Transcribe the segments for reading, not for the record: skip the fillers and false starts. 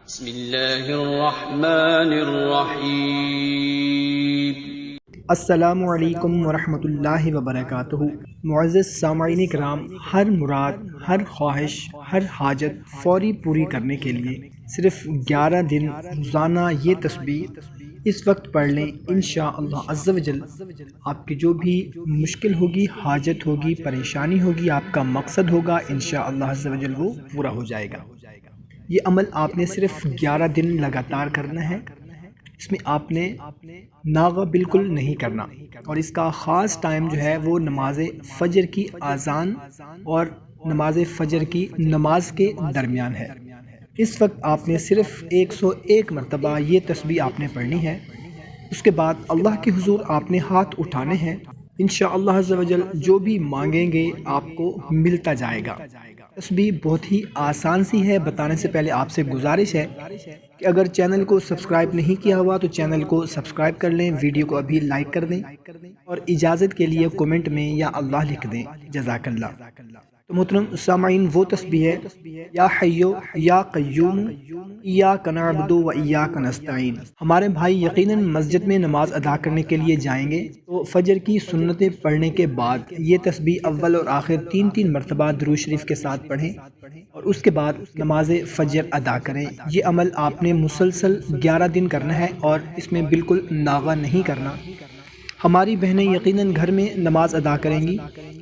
بسم اللہ الرحمن الرحیم۔ السلام علیکم ورحمۃ اللہ وبرکاتہ۔ معزز سامعین کرام، ہر مراد، ہر خواہش، ہر حاجت فوری پوری کرنے کے لیے صرف 11 دن روزانہ یہ تسبیح اس وقت پڑھ لیں، انشاءاللہ عز و جل آپ کی جو بھی مشکل ہوگی، حاجت ہوگی، پریشانی ہوگی، آپ کا مقصد ہوگا، انشاءاللہ عز و جل وہ پورا ہو جائے گا۔ یہ عمل آپ نے صرف 11 دن لگاتار کرنا ہے۔ اس میں آپ نے ناغہ بالکل نہیں کرنا، اور اس کا خاص ٹائم جو ہے وہ نماز فجر کی اذان اور نماز فجر کی نماز کے درمیان ہے۔ اس وقت آپ نے صرف 101 مرتبہ یہ تسبیح آپ نے پڑھنی ہے۔ اس کے بعد اللہ کے حضور آپ نے ہاتھ اٹھانے ہیں، انشاءاللہ عز و جل جو بھی مانگیں گے آپ کو ملتا جائے گا۔ تسبیح بہت ہی آسان سی ہے۔ بتانے سے پہلے آپ سے گزارش ہے کہ اگر چینل کو سبسکرائب نہیں کیا ہوا تو چینل کو سبسکرائب کر لیں، ویڈیو کو ابھی لائک کر دیں، اور اجازت کے لیے کومنٹ میں یا اللہ لکھ دیں، جزاک اللہ۔ تو محترم سامعین، وہ تسبیح ہے یا حیو یا قیوم ایاک نعبد و ایاک نستعین۔ ہمارے بھائی یقیناً مسجد میں نماز ادا کرنے کے لیے جائیں گے تو فجر کی سنتیں پڑھنے کے بعد یہ تسبیح اول اور آخر 3 مرتبہ درود شریف کے ساتھ پڑھیں، اور اس کے بعد نماز فجر ادا کریں۔ یہ عمل آپ نے مسلسل 11 دن کرنا ہے، اور اس میں بالکل ناغہ نہیں کرنا۔ ہماری بہنیں یقیناً گھر میں نماز ادا کریں گی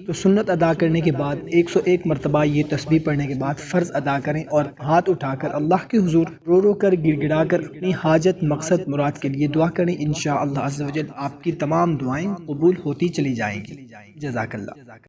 تو سنت ادا کرنے کے بعد 101 مرتبہ یہ تسبیح پڑھنے کے بعد فرض ادا کریں، اور ہاتھ اٹھا کر اللہ کے حضور رو رو کر، گڑ گڑا کر اپنی حاجت، مقصد، مراد کے لیے دعا کریں۔ انشاءاللہ عز و جل آپ کی تمام دعائیں قبول ہوتی چلی جائیں گی۔ جزاک اللہ۔